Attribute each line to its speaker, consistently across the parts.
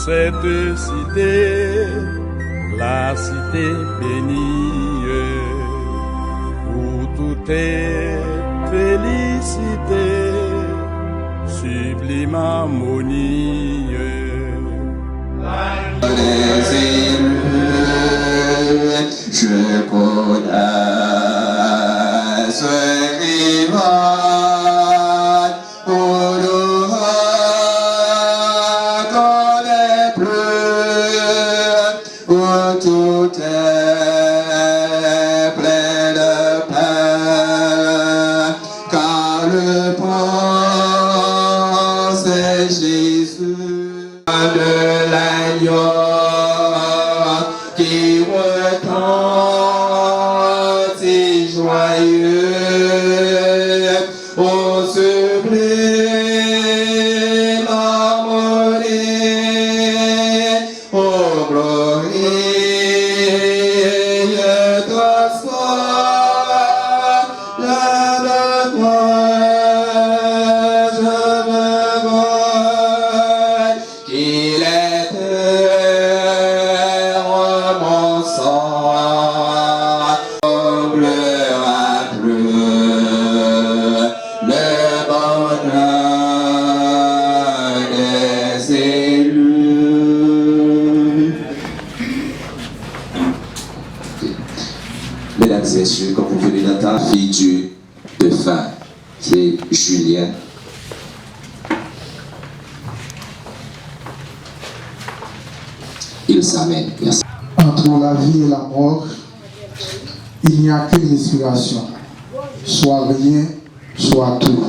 Speaker 1: cette cité, la cité bénie, où tout est félicité, sublime harmonie.
Speaker 2: Je connais ce qui va pour nous connaît plus, où tout est plein de paix, car le pain c'est Jésus de l'agneau qui retentit joyeux au sublime harmonie, au glorieux transport, de toi je me vois qu'il était mon sang, semble à plus le bonheur des élus. Mesdames et messieurs, comme vous venez d'entendre, fille de fin, qui est Julien. Il s'amène. Merci.
Speaker 3: Entre la vie et la mort, il n'y a qu'une respiration. Soit rien, soit tout.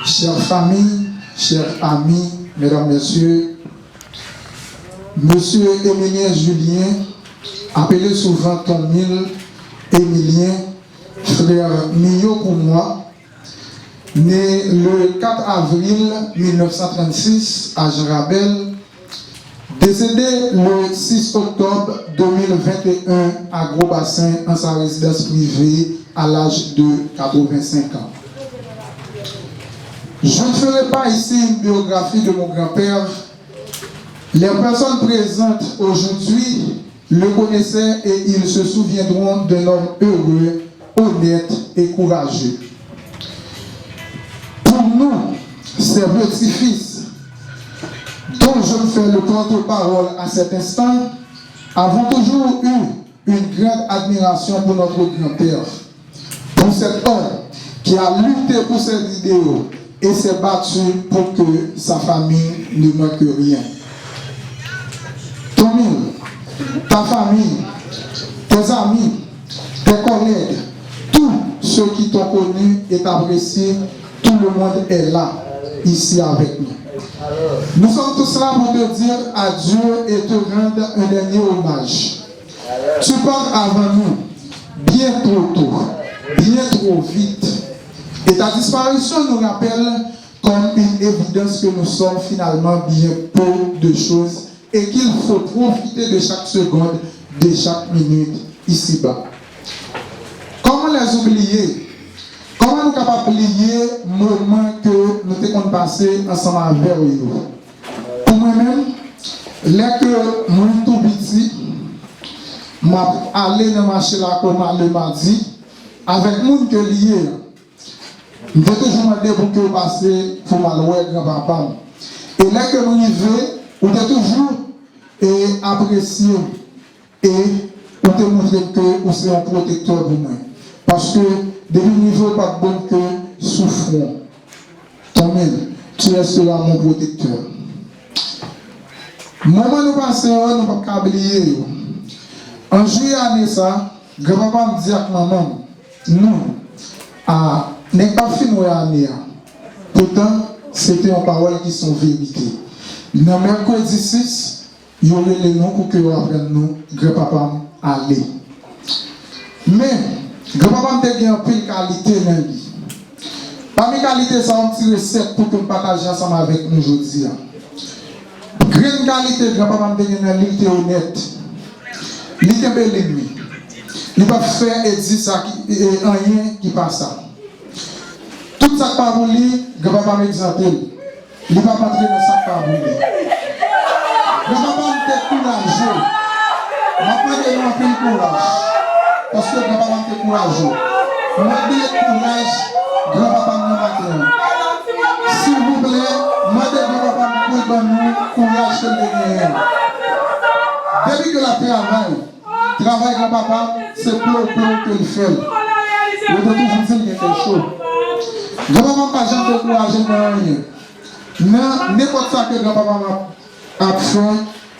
Speaker 3: Chère famille, chers amis, mesdames, messieurs, Monsieur Émilien Julien, appelé souvent Tomil Émilien, frère Mio pour moi, né le 4 avril 1936 à Jarabel, décédé le 6 octobre 2021 à Gros-Bassin en sa résidence privée à l'âge de 85 ans. Je ne ferai pas ici une biographie de mon grand-père. Les personnes présentes aujourd'hui le connaissaient et ils se souviendront d'un homme heureux, honnête et courageux. Pour nous, ses petits-fils, dont je me fais le porte-parole à cet instant, avons toujours eu une grande admiration pour notre grand-père, pour cet homme qui a lutté pour ses idéaux et s'est battu pour que sa famille ne manque rien. Tomil, ta famille, tes amis, tes collègues, tous ceux qui t'ont connu et apprécié, tout le monde est là, ici avec nous. Nous sommes tous là pour te dire adieu et te rendre un dernier hommage. Tu pars avant nous, bien trop tôt, bien trop vite. Et ta disparition nous rappelle comme une évidence que nous sommes finalement bien peu de choses et qu'il faut profiter de chaque seconde, de chaque minute ici-bas. Comment les oublier? Comment nous capables d'oublier le moment que nous avons passé ensemble avec eux? Pour moi-même, là que moi tout petit, je suis allé dans le marché là comme le mardi, avec les gens que lié. Je vais toujours demander pour que vous passiez pour m'aller grand-papa. Et là que nous y venons, on est toujours apprécié et on te montre que vous êtes un protecteur pour moi. Parce que depuis le niveau pas bon que souffrons. Tomil, tu resteras mon protecteur. Moment nous passons, nous ne pouvons pas oublier. En juillet année ça, grand-papa me dit à maman, nous, n'est pas fini l'année. Pourtant, c'était une parole qui sont vérité. Le mercredi 6, il y aurait les noms pour que nous apprenions nous, grand-papa, aller. Mais, grand-papa me dit un peu de qualité dans lui. Parmi les qualités, ça on tire 7 pour que nous partagions ensemble avec nous aujourd'hui. Grande qualité, grand-papa me dit une qualité honnête. Il est bel ennemi. Il ne va pas faire et dire ça, rien qui passe ça. Tout ça par lui, grand-papa m'exemple. Il ne va pas entrer dans ça par lui. Grand-papa était courageux. Ma pas de nous appeler courage. Parce que grand-papa était courageux. Moi, de courage, grand-papa nous matin. S'il vous plaît, moi, de grand-papa nous courage que le gagnons. Depuis que la travail grand-papa, c'est plot que le fait. Le retour, je me dis qu'il est chaud. Grand-papa n'a pas jamais découragé dans rien. N'importe ça que grand-papa a fait,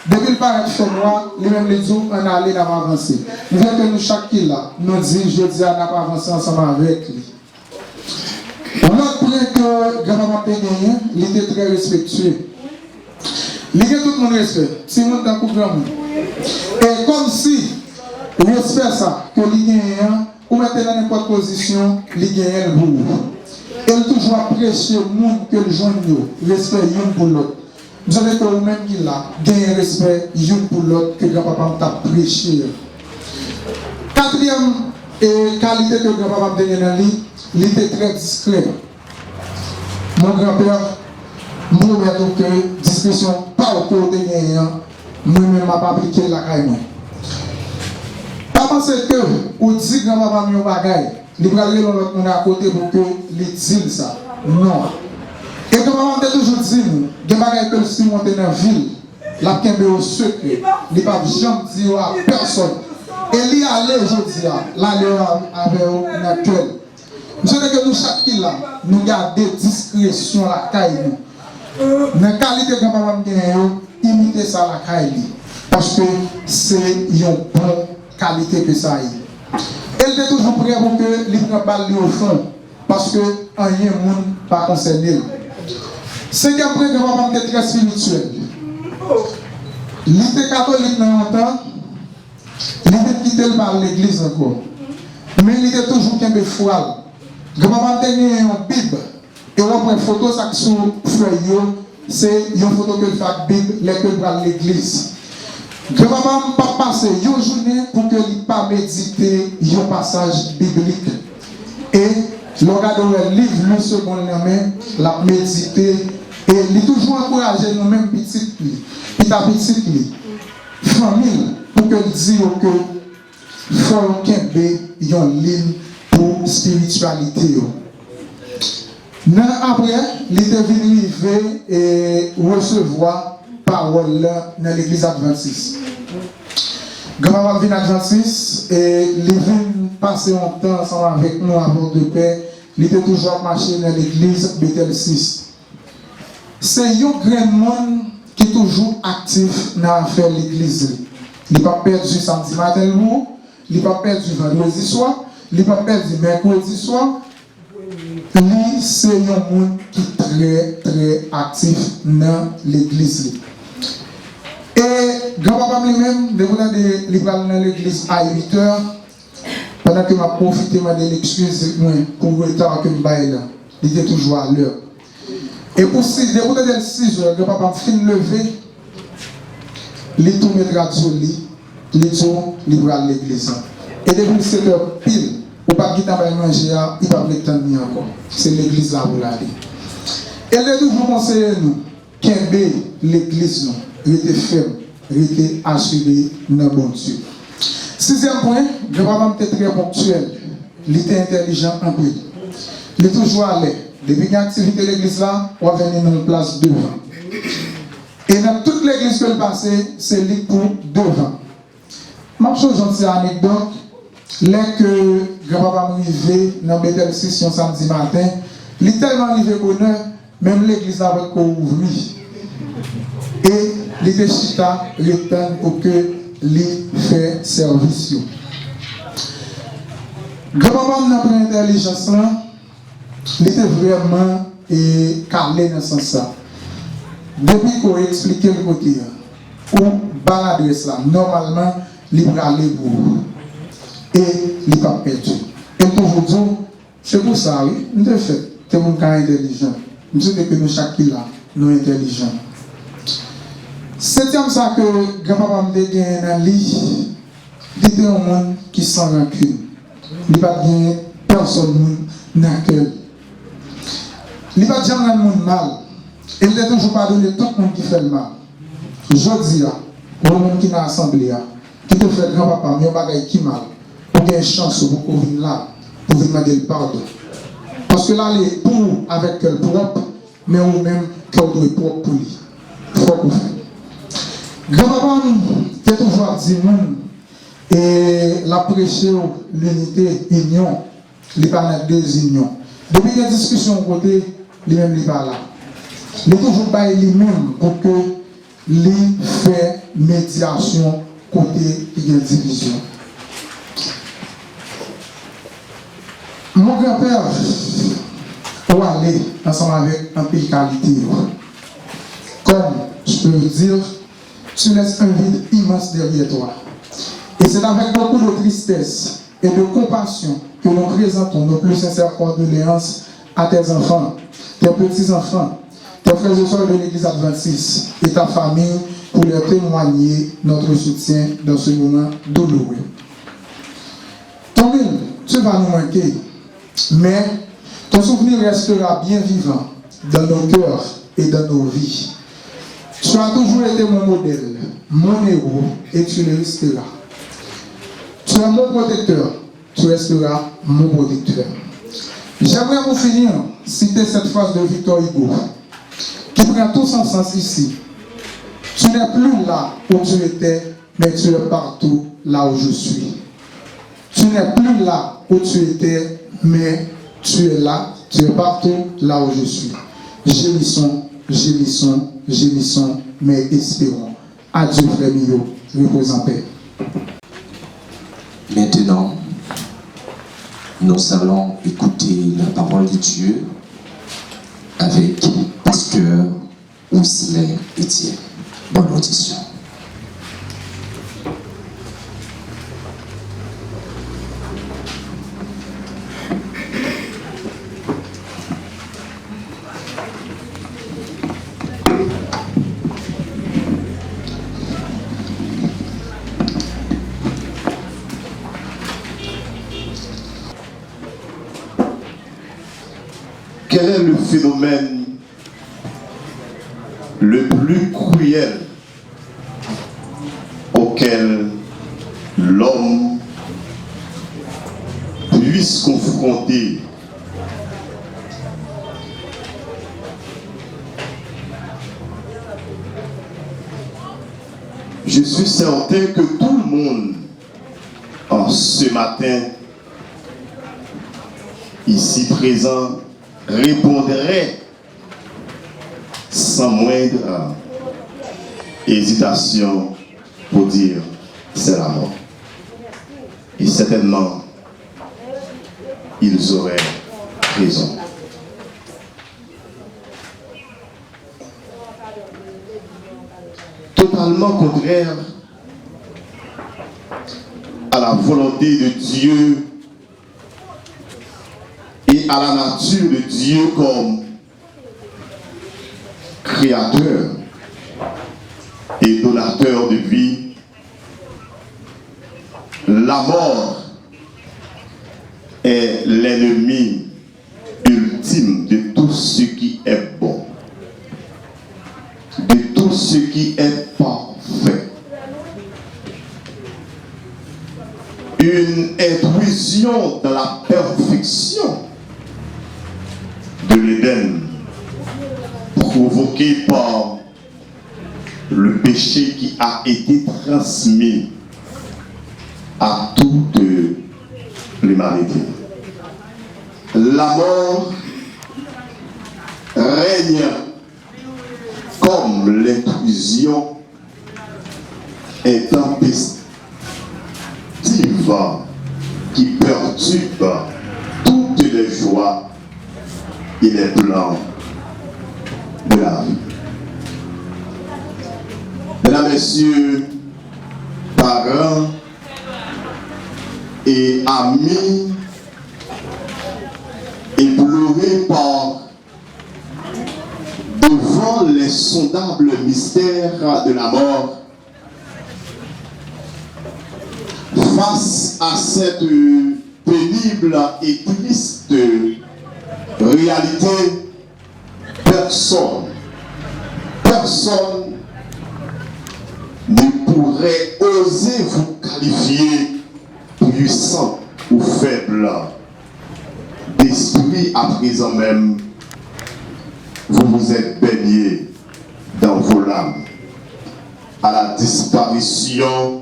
Speaker 3: depuis le paraît chez moi, lui-même les jours, on a allé avancer. Nous voulons que nous, chaque qui là, nous disons, je dis, on n'a pas avancé ensemble avec lui. L'autre point que grand-papa a gagné, il était très respectueux. Il a tout le monde respect. Si le monde a coupé grand monde. Et comme si, respect ça, que il gagne, ou mettez dans n'importe quelle position, il gagne le bout. Elle toujours apprécier le monde que le joint respect l'un pour l'autre. Vous savez que vous-même qui là, gagne respect l'un pour l'autre que grand-papa t'a prêché. Quatrième qualité que grand-papa a dans lui, il était très discret. Mon grand-père, moi que discrétion pas au côté gagnant, moi-même m'a pas appliqué la caille. Pas penser que ou dit grand-papa mi bagaille. Il va aller l'autre monde à côté pour que les dise ça. Non. Et comme on a toujours dit, des bagages que si monter dans la ville, la kembe au secret, il ne va jamais dire à personne. Et il y aller aujourd'hui, là, avec un cœur. Je sais que nous, chaque qui là, nous gardons discrétion à la caille. Dans la qualité que papa me imiter ça à la caille. Parce que c'est une bonne qualité que ça est. Elle est toujours prête pour que les gens parlent au fond, parce que rien ne monde pas concerné. C'est qu'après que maman est très spirituel. L'idée catholique dans longtemps, l'idée quitter par l'église encore. Mais l'idée toujours qu'un peu foi. Maman a une Bible, et on prend une photo ça sur feuille, c'est une photo que fait Bible, les que par l'église. Que maman ne pas passer une journée pour que il pas méditer un passage biblique. Et le regarde le livre, le second la méditer. Et il est toujours encouragé nous-mêmes petites, famille, pour que dise que il faut qu'il y ait une ligne pour la spiritualité. Après, il est venu et recevoir parole dans l'église adventiste. Grand-maman vient adventiste et il vient passer un temps ensemble avec nous à bord de paix. Il était toujours marché dans l'église Bethel 6. C'est un grand monde qui est toujours actif dans l'affaire de l'église. Il n'est pas perdu samedi matin, il n'est pas perdu vendredi soir, il n'est pas perdu mercredi soir. Lui, c'est un monde qui est très, très actif dans l'église. Et grand-papa lui-même, il va dans l'église à 8 h, pendant que je profite de l'excuse pour le retard que je vais là. Il était toujours à l'heure. Et pour 6 h, grand-papa fin lever, il tourne le radio, il tourne, il va à l'église. Et depuis 7 h pile, ou pas quitter à manger, il va pas le temps encore. C'est l'église là pour l'aller. Et les toujours conseillé nous, qu'aimer l'église, rester ferme, rester assuré dans bon Dieu. 6e point, le papa était très ponctuel, il était intelligent en plus. Il est toujours à l'aise. Depuis l'activité de l'église là, on va venir dans une place devant. Et dans toute l'église que le passé, c'est lui pour devant. Ma chose, j'en sais anecdote. Là que grand-papa m'arrivait dans Bethel 6 un samedi matin, il est tellement arrivé bonheur, même l'église avait ouvert. Et il était chita, retenir pour que lui fait service. Grand-papa n'a pas d'intelligence, il était vraiment calé dans ce sens. Depuis qu'on explique le côté, ou balader cela, normalement, il va aller pour vous. Et il n'est pas perdu. Et pour vous dire, c'est pour ça, oui, nous devons faire, c'est mon cas intelligent. Nous disons que nous, chaque là, nous sommes intelligents. 7e, ça que grand-papa me dit dans le lit, il était un monde qui sans rancune. Il n'y a pas de personne dans le cœur. Il n'y a pas de gens dans le monde mal. Il n'a toujours pas donné tout le monde qui fait le mal. je dis là, pour le monde qui n'a assemblé, qui te fait grand-papa, mais on va qui mal, pour qu'il y ait une chance pour venir là, pour venir demander le pardon. Parce que là, les pour avec cœur propre, mais ou même cœur doit être propre pour lui. Faut qu'on fait. Grand-papa, qui est toujours dit, et la prêcher l'unité, union, les partenaires des unions. Depuis les discussions côté, les mêmes les pas là. Les toujours pas lui-même pour que les fait médiation côté qui y a division. Mon grand-père, pour aller ensemble avec un pays qualité, comme je peux le dire, tu laisses un vide immense derrière toi. Et c'est avec beaucoup de tristesse et de compassion que nous présentons nos plus sincères condoléances à tes enfants, tes petits-enfants, tes frères et sœurs de l'Église adventiste et ta famille pour leur témoigner notre soutien dans ce moment douloureux. Tonil, tu vas nous manquer, mais ton souvenir restera bien vivant dans nos cœurs et dans nos vies. Tu as toujours été mon modèle, mon héros, et tu le resteras. Tu es mon protecteur, tu resteras mon protecteur. J'aimerais pour finir citer cette phrase de Victor Hugo, qui prend tout son sens ici. Tu n'es plus là où tu étais, mais tu es partout là où je suis. Tu n'es plus là où tu étais, mais tu es là, tu es partout là où je suis. Gémissons, gémissons, gémissons, mais espérons. Adieu, frère Mio, repose en paix.
Speaker 2: Maintenant, nous allons écouter la parole de Dieu avec Pasteur Wesley Etienne. Bonne audition.
Speaker 4: Quel est le phénomène le plus cruel auquel l'homme puisse confronter Je suis certain que tout le monde en ce matin ici présent répondrait sans moindre hésitation pour dire c'est la mort. Et certainement, ils auraient raison. Totalement contraire à la volonté de Dieu et à la nature de Dieu comme créateur et donateur de vie, la mort est l'ennemi ultime de tout ce qui est bon, de tout ce qui est parfait. Une intrusion dans la perfection de l'Éden, provoquée par le péché qui a été transmis à toute l'humanité. La mort règne comme l'intrusion intempestive qui perturbe toutes les joies et les plans de la vie. Mesdames, Messieurs, parents et amis, éplorés par devant les sondables mystères de la mort, face à cette pénible et triste réalité, personne aurait osé vous qualifier puissant ou faible d'esprit, à présent même, vous vous êtes baigné dans vos larmes à la disparition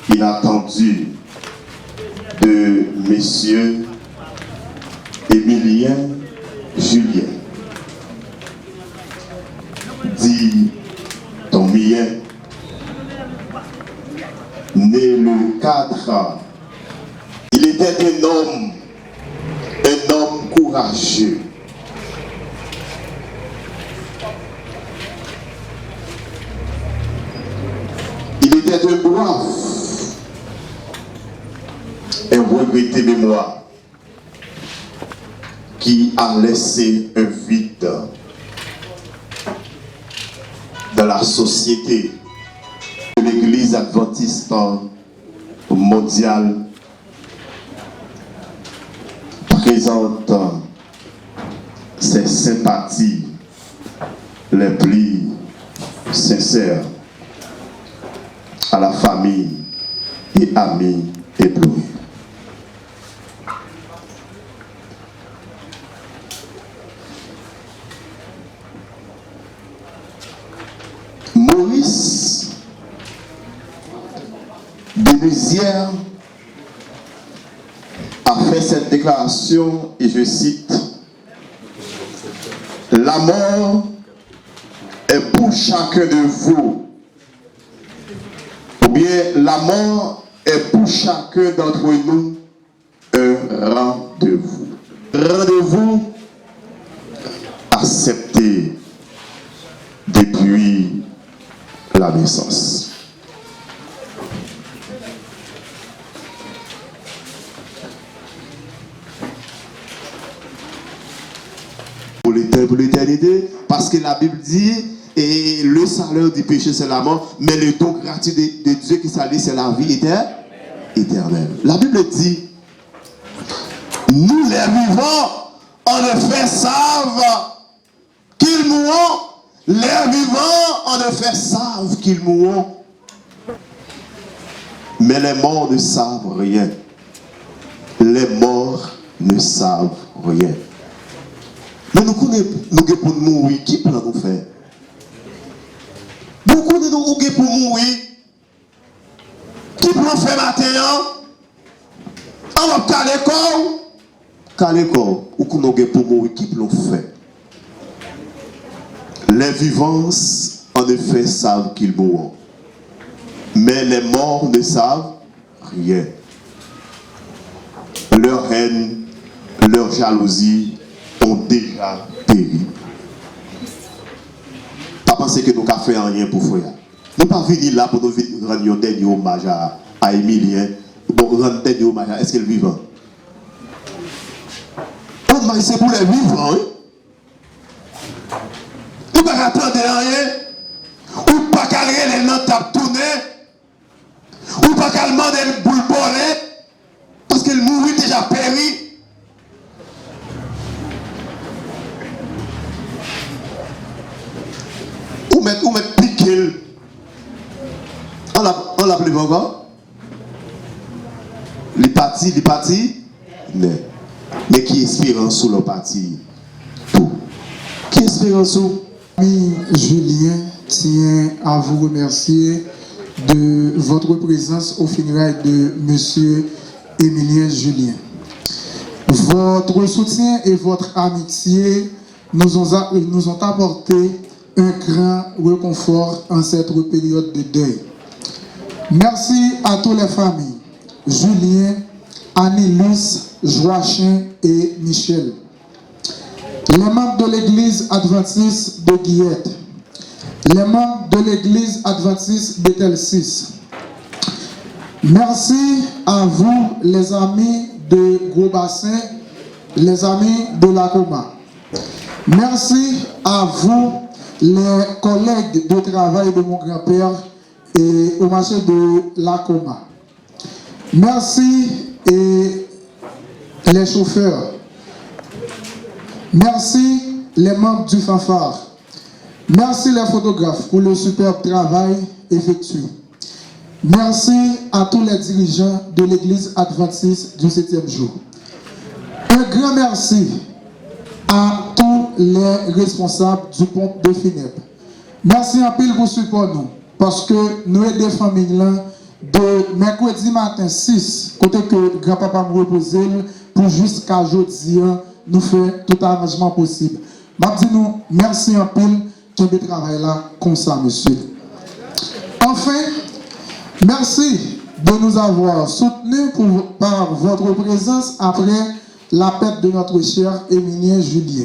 Speaker 4: inattendue de messieurs Émilien Julien, dit ton mien, né le 4. Il était un homme courageux. Il était un brave, un regretté mémoire qui a laissé un vide dans la société de l'Église adventiste mondiale présente ses sympathies les plus sincères à la famille et amis éblouis. Maurice Denuzière a fait cette déclaration et je cite: la mort est pour chacun de vous, ou bien la mort est pour chacun d'entre nous un rendez-vous. Rendez-vous accepté depuis la naissance. Pour l'éternité, parce que la Bible dit, et le salaire du péché c'est la mort, mais le don gratuit de Dieu qui salue c'est la vie éternelle. La Bible dit, nous les vivants, en effet savent qu'ils mourront. Les vivants, en effet, savent qu'ils mourront. Mais les morts ne savent rien. Les morts ne savent rien. Mais nous connaissons pour mourir. Qui peut nous faire? Nous connaissons pour mourir. Qui peut nous faire matin? On va à l'école. Qu'à l'école, ou qu'on a pour mourir, qui peut nous faire? Les vivants, en effet, savent qu'ils mourront. Mais les morts ne savent rien. Leur haine, leur jalousie ont déjà péri. Pas penser que nous n'avons fait rien pour frère. Nous ne sommes pas venus là pour nous rendre un dernier hommage à Émilien. Bon, rendre un dernier hommage à est-ce qu'il est vivant? C'est pour les vivants. Hein? Ou pas attendre rien, ou pas qu'à les notes à tourner, ou pas qu'à demander le boule bonnet, parce qu'il mourit déjà péri. Ou mettre piqué. On l'appelle encore. Les partis, mais qui espérant sous le parti. Tout. Qui espérant sous.
Speaker 3: Julien tient à vous remercier de votre présence au funérailles de M. Émilien Julien. Votre soutien et votre amitié nous ont apporté un grand réconfort en cette période de deuil. Merci à toutes les familles, Julien, Annelus, Joachim et Michel. Les membres de l'église adventiste de Guillette, les membres de l'église adventiste de Telsis. Merci à vous, les amis de Gros Bassin, les amis de l'Acoma. Merci à vous, les collègues de travail de mon grand-père et au marché de l'Acoma. Merci et les chauffeurs. Merci les membres du fanfare. Merci les photographes pour le superbe travail effectué. Merci à tous les dirigeants de l'Église adventiste du 7e jour. Un grand merci à tous les responsables du pont de FINEP. Merci en pile pour support nous, parce que nous sommes des familles là de mercredi matin 6, côté que grand-papa me repose pour jusqu'à aujourd'hui, nous fait tout arrangement possible. Je dis nous merci en pile qui de travail là comme ça, monsieur. Enfin, merci de nous avoir soutenus par votre présence après la perte de notre cher Émilien Julien.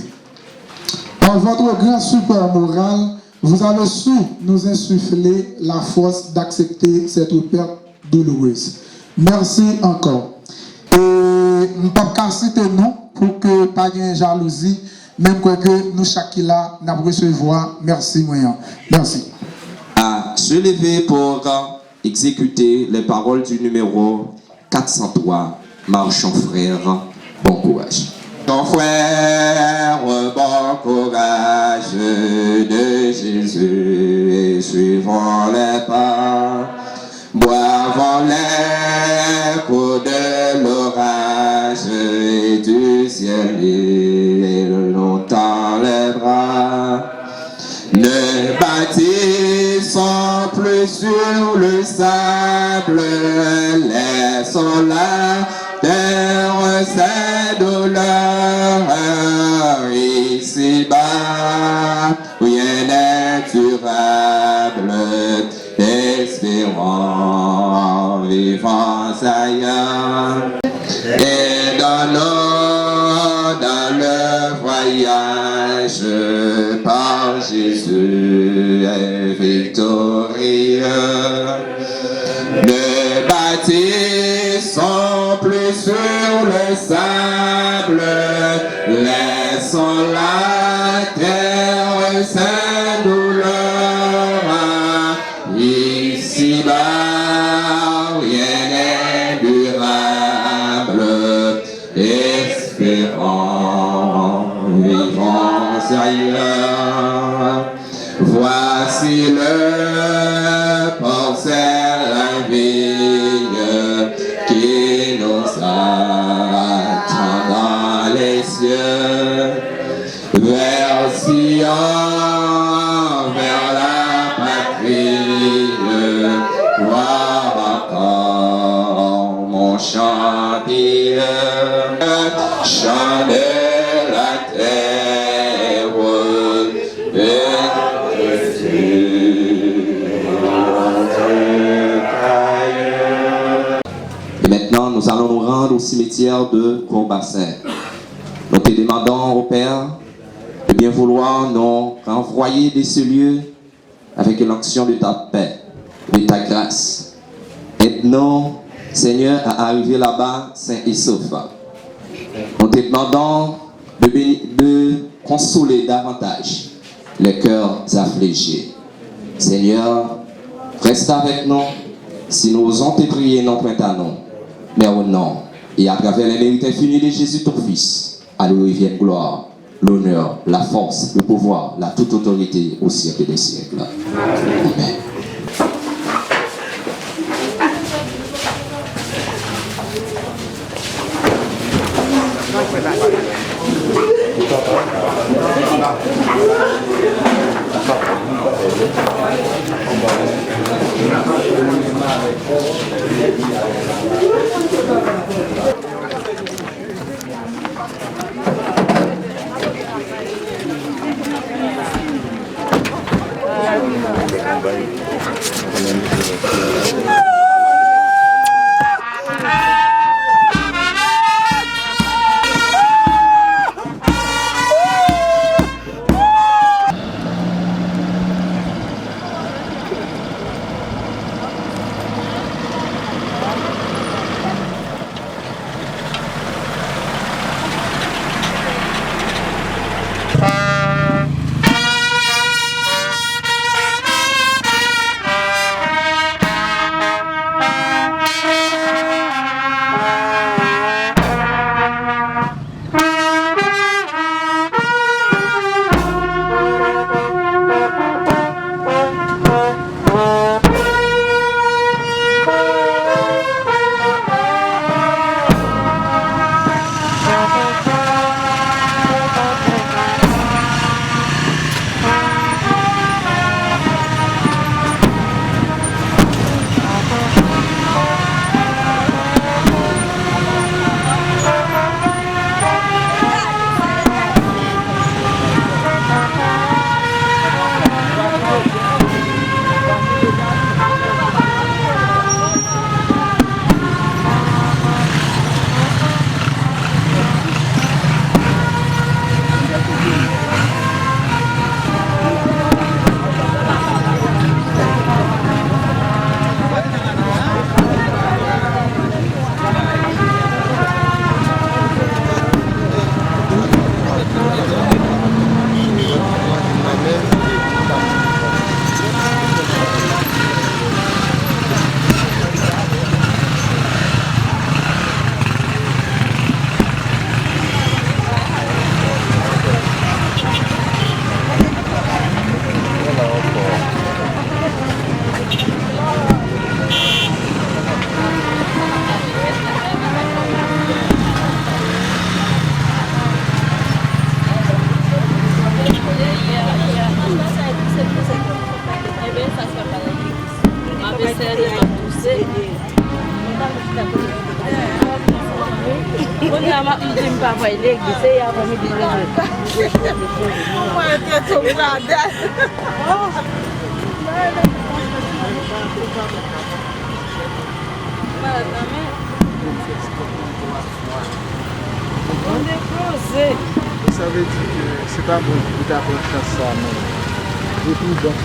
Speaker 3: Par votre grand support moral, vous avez su nous insuffler la force d'accepter cette perte douloureuse. Merci encore. Et nous ne pouvons pas citer nous pour que pas de jalousie, même que nous chaque là n'a recevoir. Merci moyen. Merci.
Speaker 2: À se lever pour exécuter les paroles du numéro 403. Marchons frère, bon courage. Ton frère, bon courage de Jésus et suivons les pas. Boivons les coups de l'orage et du ciel et longtemps les bras. Ne bâtissons plus sur le sable, laissons la terre ses douleurs. Ici-bas, rien n'est durable, espérons vivons ailleurs. Et dans le voyage par Jésus est victorieux. Ne bâtissons plus sur le sable, laissons la terre ses douleurs. Ici-bas, rien n'est durable, espérons, vivons ailleurs. Voici le porcel la vigne qui nous attend dans les cieux. Vers Sion, vers la patrie, voir encore mon chantier, chant de la terre, et maintenant, nous allons nous rendre au cimetière de Courbassin. Nous te demandons au Père de bien vouloir nous renvoyer de ce lieu avec l'onction de ta paix, de ta grâce. Aide-nous, Seigneur, à arriver là-bas sain et sauf. Nous te demandons de consoler davantage les cœurs affligés. Seigneur, reste avec nous si nous osons te prier, non point à nous, mais au nom et à travers les mérites infinis de Jésus ton Fils. À lui revienne gloire, l'honneur, la force, le pouvoir, la toute autorité au siècle des siècles. Amen.
Speaker 5: On a ma fille pas voir l'église, c'est avant midi. Moi, je suis malade.
Speaker 6: Ça veut dire que c'est pas bon de faire ça, mais et puis donc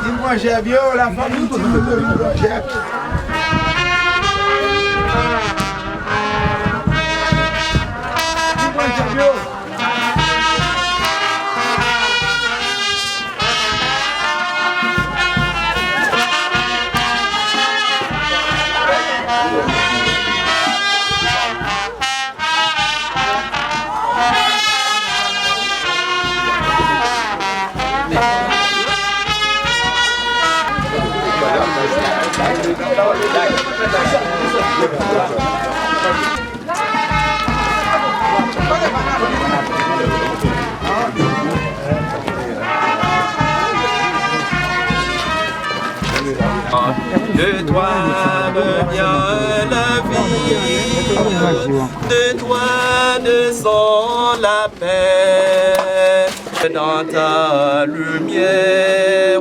Speaker 6: dis-moi, j'ai bien la famille, dis-moi, j'ai bien.
Speaker 1: De toi me vient la vie, de toi descend la paix. Dans ta lumière,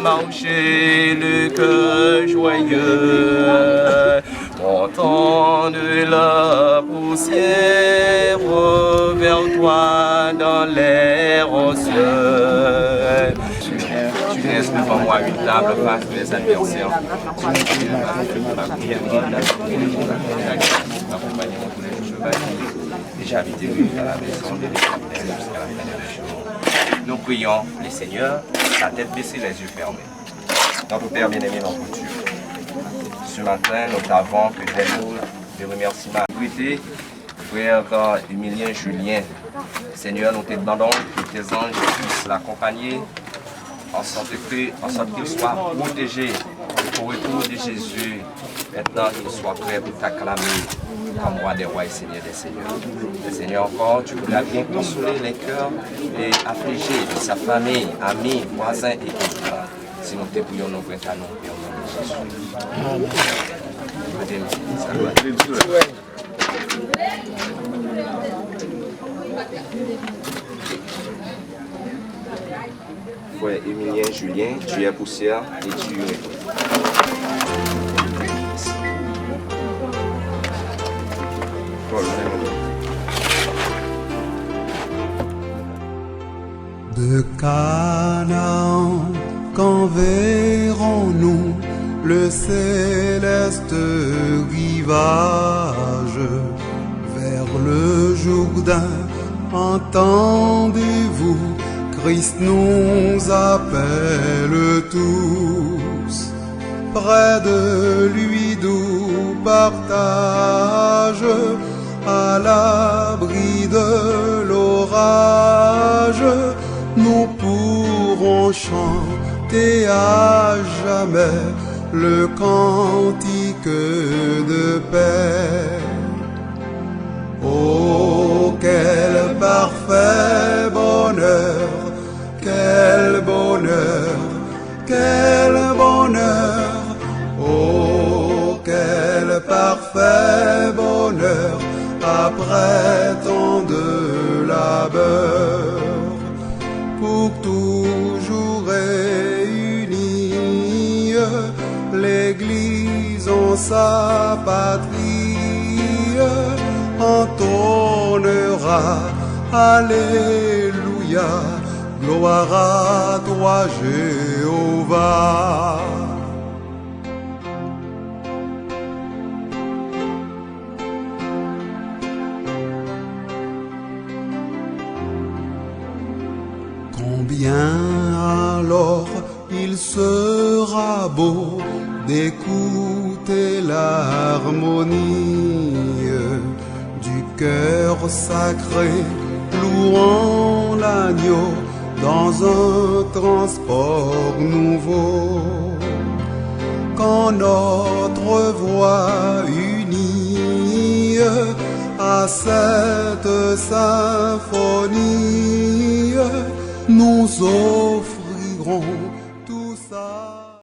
Speaker 1: marcher le cœur joyeux, montant de la poussière vers toi dans l'air cieux. Tu laisses devant moi une table face mes adversaires. Déjà habité à la maison de l'Éternel jusqu'à la fin des jours. Nous prions les seigneurs, la tête baissée, les yeux fermés. Notre Père bien-aimé, notre Dieu, ce matin, nous t'avons que des mots de remerciement. Frère Emilien Julien, Seigneur, nous te demandons que tes anges puissent l'accompagner en sorte qu'il soit protégé au retour de Jésus. Maintenant, qu'il soit prêt pour t'acclamer comme roi des rois et seigneur des seigneurs. Seigneur, encore, tu voudras bien consoler les cœurs et affligés de sa famille, amis, voisins et étudiants. Si nous te prions, nous prêtons à nous, Père, au nom de Jésus. Frère Emilien Julien, tu es poussière et tu es.
Speaker 7: De Canaan, quand verrons-nous le céleste rivage? Vers le Jourdain, entendez-vous, Christ nous appelle tous. Près de lui doux partage, à l'abri de l'orage, nous pourrons chanter à jamais le cantique de paix. Oh, quel parfait bonheur, quel bonheur, quel bonheur. Oh, quel parfait bonheur après tant de labeur. Pour toujours réunie, l'Église en sa patrie entonnera Alléluia, gloire à toi Jéhovah. Combien alors il sera beau d'écouter l'harmonie du cœur sacré louant l'agneau dans un transport nouveau. Quand notre voix unie à cette symphonie nous offrirons